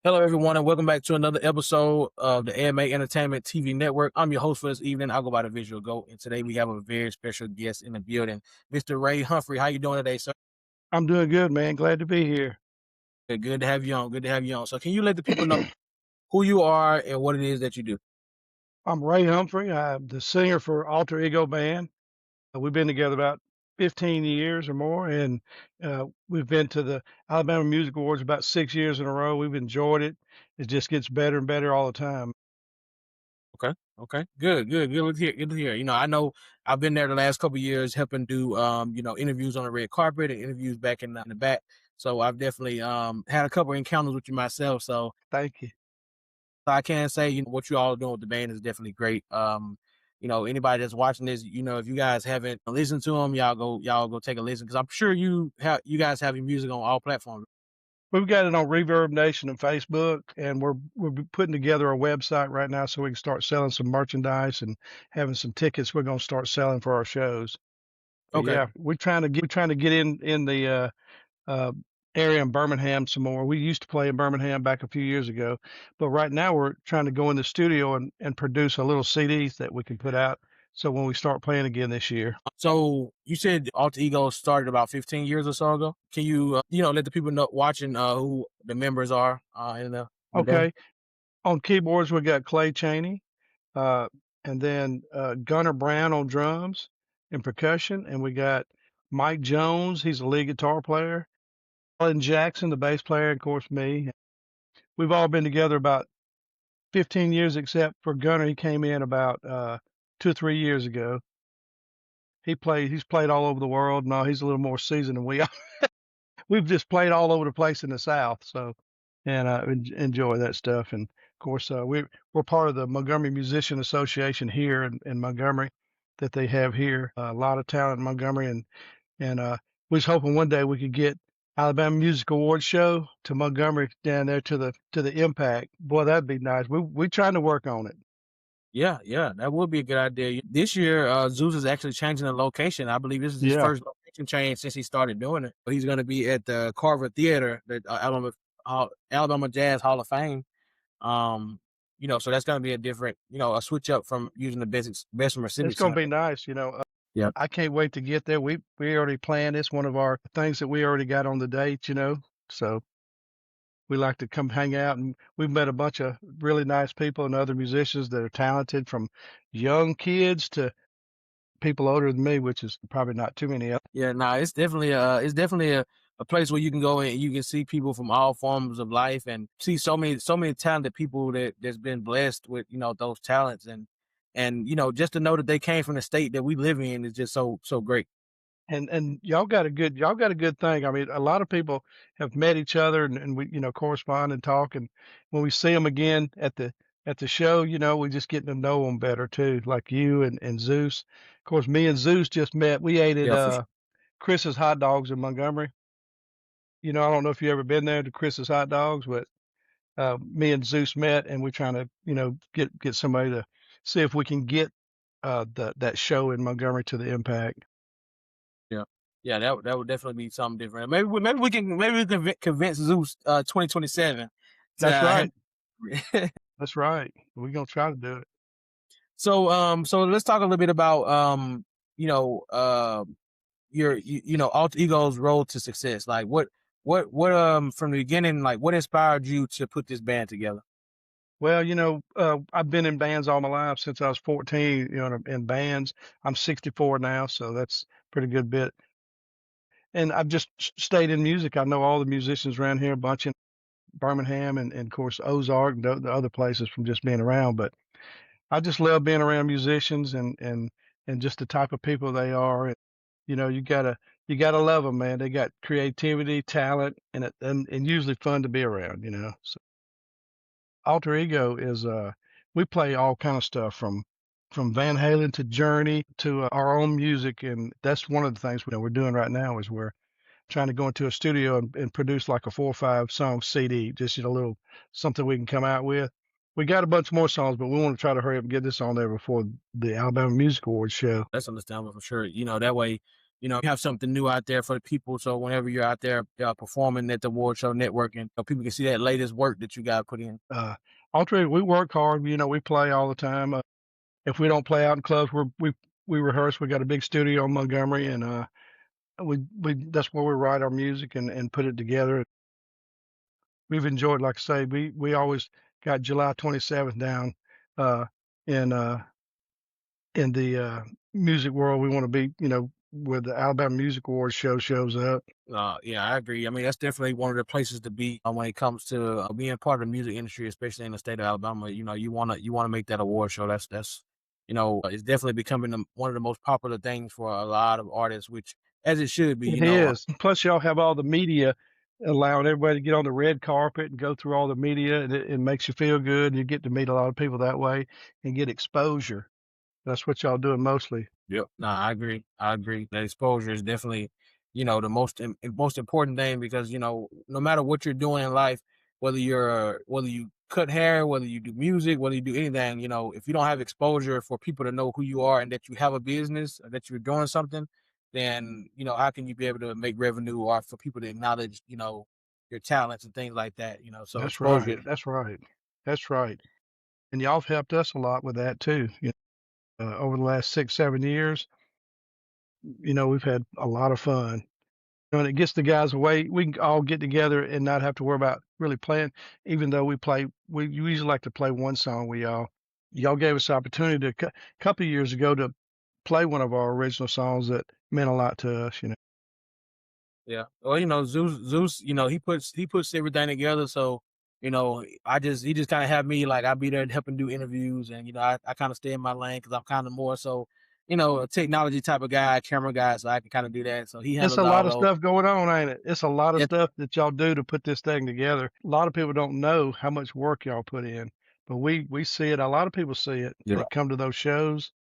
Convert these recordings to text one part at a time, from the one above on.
Hello, everyone, and welcome back to another episode of the AMA Entertainment TV Network. I'm your host for this evening. I'll go by the Visual Goat, and today we have a very special guest in the building, Mr. Ray Humphrey. How you doing today, sir? I'm doing good, man. Glad to be here. Good to have you on. Good to have you on. So, can you let the people know who you are and what it is that you do? I'm Ray Humphrey. I'm the singer for Alter Ego Band. We've been together about 15 years or more, and we've been to the Alabama Music Awards about 6 years in a row. We've enjoyed it. It just gets better and better all the time. Okay, okay, good to hear. Good to hear. I know I've been there the last couple of years, helping do interviews on the red carpet and interviews back in the back. So I've definitely had a couple of encounters with you myself. So Thank you. I can say, what you all are doing with the band is definitely great. Anybody that's watching this, if you guys haven't listened to them, y'all go take a listen because I'm sure you guys have your music on all platforms. We've got it on Reverb Nation and Facebook, and we're putting together a website right now so we can start selling some merchandise and having some tickets we're going to start selling for our shows. But Okay. yeah, we're trying to get in the uh, area in Birmingham some more. We used to play in Birmingham back a few years ago, but right now we're trying to go in the studio and produce a little CDs that we can put out. So when we start playing again this year. So you said Alter Ego started about 15 years or so ago. Can you let the people know watching who the members are in the band? Okay. On keyboards, we got Clay Cheney, uh, and then Gunnar Brown on drums and percussion. And we got Mike Jones. He's a lead guitar player. Alan Jackson, the bass player, and of course me. We've all been together about 15 years, except for Gunnar. He came in about 2 or 3 years ago. He's played all over the world. No, he's a little more seasoned than we are. We've just played all over the place in the South, so and enjoy that stuff. And of course, we're part of the Montgomery Musician Association here in Montgomery that they have here. A lot of talent in Montgomery, and we was hoping one day we could get Alabama Music Awards show to Montgomery down there to the Impact. Boy, that'd be nice. We're trying to work on it. Yeah, that would be a good idea. This year, Zeus is actually changing the location. I believe this is his Yeah. first location change since he started doing it. He's going to be at the Carver Theater, the Alabama Jazz Hall of Fame. So that's going to be a different, a switch up from using the Bessemer It's Civic gonna Center. be nice, Yeah, I can't wait to get there. We already planned. It's one of our things that we already got on the date. So we like to come hang out, and we've met a bunch of really nice people and other musicians that are talented, from young kids to people older than me, which is probably not too many of. yeah. No, it's definitely a place where you can go and you can see people from all forms of life and see so many talented people that's been blessed with those talents and just to know that they came from the state that we live in is just so great. And y'all got a good thing. I mean, a lot of people have met each other, and we correspond and talk, and when we see them again at the show, we just getting to know them better too, like you and Zeus. Of course, me and Zeus just met. We ate at Yeah, for sure. Chris's Hot Dogs in Montgomery. I don't know if you ever been there to Chris's Hot Dogs, but me and Zeus met, and we're trying to get somebody to see if we can get that show in Montgomery to the Impact. Yeah. Yeah, that would definitely be something different. Maybe we can convince Zeus 2027 to That's right. have That's right. We're gonna try to do it. so let's talk a little bit about you know, uh alter ego's role to success. Like what from the beginning, like what inspired you to put this band together? Well, I've been in bands all my life since I was 14. In bands. I'm 64 now, so that's pretty good bit. And I've just stayed in music. I know all the musicians around here, a bunch in Birmingham and of course Ozark and the other places from just being around. But I just love being around musicians and just the type of people they are. And you gotta love them, man. They got creativity, talent, and usually fun to be around. So Alter Ego is we play all kind of stuff from Van Halen to Journey to our own music, and that's one of the things we're doing right now is we're trying to go into a studio and produce like a 4 or 5 song CD, just a little something we can come out with. We got a bunch more songs, but we want to try to hurry up and get this on there before the Alabama Music Awards show. That's understandable for sure. That way, you have something new out there for the people. So whenever you're out there performing at the award show, networking, people can see that latest work that you got put in. Uh, Alternative, we work hard. We play all the time. If we don't play out in clubs, we rehearse. We got a big studio in Montgomery, and we that's where we write our music and put it together. We've enjoyed, like I say, we always got July 27th down uh, in in the music world. We want to be, where the Alabama Music Awards shows up. Yeah, I agree. I mean, that's definitely one of the places to be when it comes to being part of the music industry, especially in the state of Alabama. You wanna make that award show. That's it's definitely becoming one of the most popular things for a lot of artists, which as it should be. It is. Plus, y'all have all the media allowing everybody to get on the red carpet and go through all the media, and it makes you feel good. You get to meet a lot of people that way and get exposure. That's what y'all doing mostly. Yep. No, I agree. I agree. That exposure is definitely, the most important thing because no matter what you're doing in life, whether you cut hair, whether you do music, whether you do anything, if you don't have exposure for people to know who you are and that you have a business or that you're doing something, then how can you be able to make revenue or for people to acknowledge your talents and things like that? So That's right. exposure. That's right. That's right. And y'all have helped us a lot with that too. Over the last 6, 7 years, we've had a lot of fun. And it gets the guys away. We can all get together and not have to worry about really playing. Even though we usually like to play one song. Y'all gave us the opportunity to, a couple of years ago, to play one of our original songs that meant a lot to us. Yeah. Well, Zeus, he puts everything together. So, he just kind of have me like I be there helping do interviews, and I kind of stay in my lane because I'm kind of more so, a technology type of guy, camera guy, so I can kind of do that. So he It's handles a all lot of those. stuff going on, ain't it? It's a lot of Yeah. stuff that y'all do to put this thing together. A lot of people don't know how much work y'all put in, but we see it. A lot of people see it. Yeah. They come to those shows.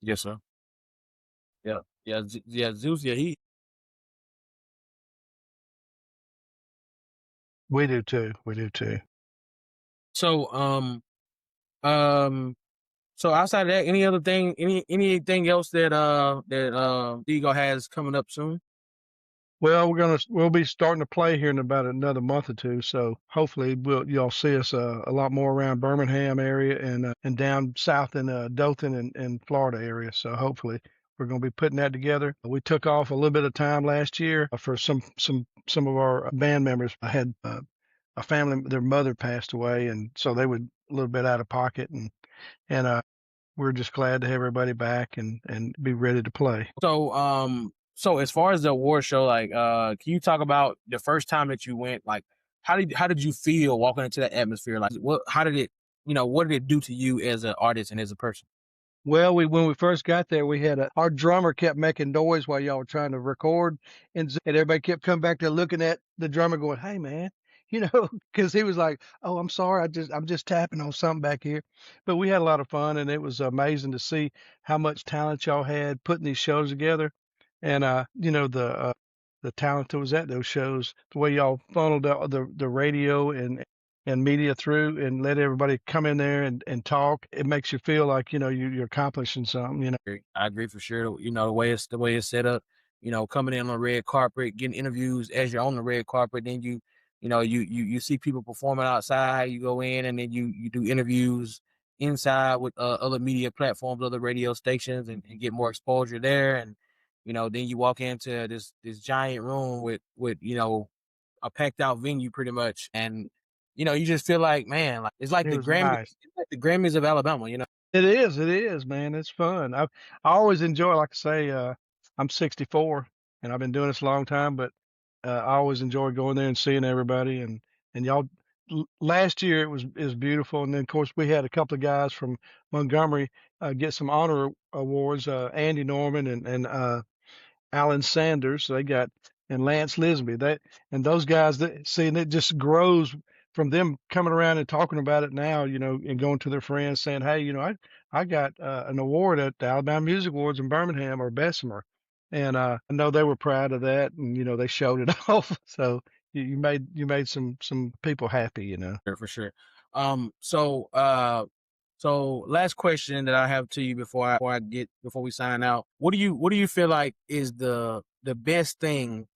Yes, sir. Yeah. Yeah. Yeah. Zeus. Yeah. We do too. We do too. So um so outside of that, any other thing, anything else that Digo has coming up soon? Well, we'll be starting to play here in about another month or two. So hopefully y'all see us a lot more around Birmingham area and down south in Dothan and Florida area. So hopefully we're going to be putting that together. We took off a little bit of time last year for some of our band members. I had a family, their mother passed away, and so they were a little bit out of pocket, and we're just glad to have everybody back and be ready to play. So as far as the award show, like, can you talk about the first time that you went? Like, how did you feel walking into that atmosphere? Like, what did it do to you as an artist and as a person? Well, when we first got there, we had our drummer kept making noise while y'all were trying to record, and everybody kept coming back there looking at the drummer, going, "Hey, man," because he was like, "Oh, I'm sorry, I'm just tapping on something back here." But we had a lot of fun, and it was amazing to see how much talent y'all had putting these shows together, and the talent that was at those shows, the way y'all funneled out the radio and media through and let everybody come in there and talk. It makes you feel like, you're accomplishing something. I agree for sure. The way it's set up. Coming in on the red carpet, getting interviews as you're on the red carpet. Then you see people performing outside. You go in and then you do interviews inside with other media platforms, other radio stations, and get more exposure there. And then you walk into this giant room with a packed out venue pretty much, and you just feel like, man, like it's like It the was Grammy, nice. it's like the Grammys of Alabama. It is, man. It's fun. I always enjoy, like I say, I'm 64 and I've been doing this a long time, but I always enjoy going there and seeing everybody and y'all. Last year it was beautiful, and then of course we had a couple of guys from Montgomery get some honor awards. Andy Norman and Alan Sanders, they got, and Lance Lisby. And those guys that see, and it just grows from them coming around and talking about it now, and going to their friends saying, "Hey, I got an award at the Alabama Music Awards in Birmingham or Bessemer," and I know they were proud of that, and they showed it off. So you made some people happy. For sure. So last question that I have to you before we sign out. What do you feel like is the the best thing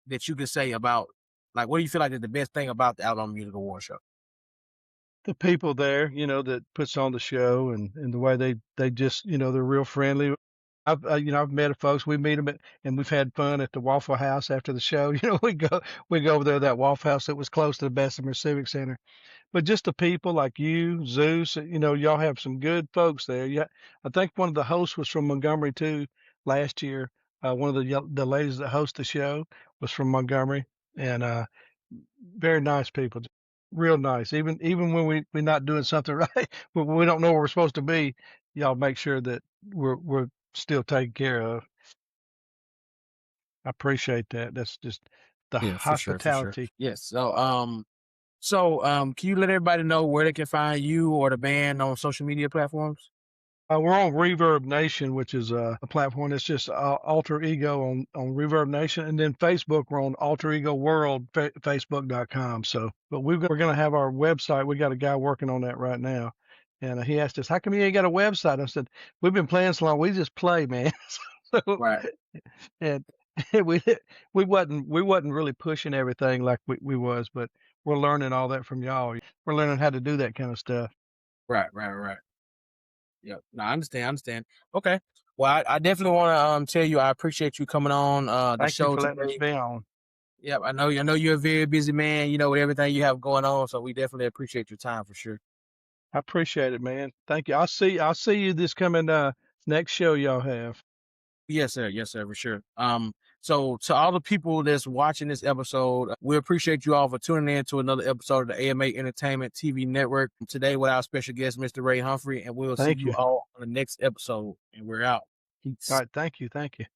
that you could say about, like, what do you feel like is the best thing about the Alabama Music Award show? The people there, that puts on the show and the way they just, they're real friendly. I've met folks. We meet them and we've had fun at the Waffle House after the show. We go over there to that Waffle House that was close to the Bessemer Civic Center. But just the people like you, Zeus, y'all have some good folks there. Yeah, I think one of the hosts was from Montgomery too last year. One of the ladies that host the show was from Montgomery, and very nice people, real nice. Even when we're not doing something right, when we don't know where we're supposed to be, y'all make sure that we're still taken care of. I appreciate that. That's just the Yeah, for sure, for sure. hospitality. Yes. Can you let everybody know where they can find you or the band on social media platforms? We're on Reverb Nation, which is a platform that's just Alter Ego on Reverb Nation, and then Facebook we're on Alter Ego World, Facebook.com. So, but we're going to have our website. We got a guy working on that right now, and he asked us, "How come you ain't got a website?" I said, "We've been playing so long, we just play, man." So, Right. and we wasn't really pushing everything like we was, but we're learning all that from y'all. We're learning how to do that kind of stuff. Right, right, right. Yeah. No, I understand. I understand. Okay. Well, I definitely want to tell you I appreciate you coming on the Thank you show for letting us today. be on. Yep, I know you're a very busy man, with everything you have going on. So we definitely appreciate your time for sure. I appreciate it, man. Thank you. I'll see you this coming next show y'all have. Yes, sir, for sure. So to all the people that's watching this episode, we appreciate you all for tuning in to another episode of the AMA Entertainment TV Network. Today with our special guest, Mr. Ray Humphrey, and we'll see Thank you you. all on the next episode. And we're out. All Peace. right, thank you. Thank you.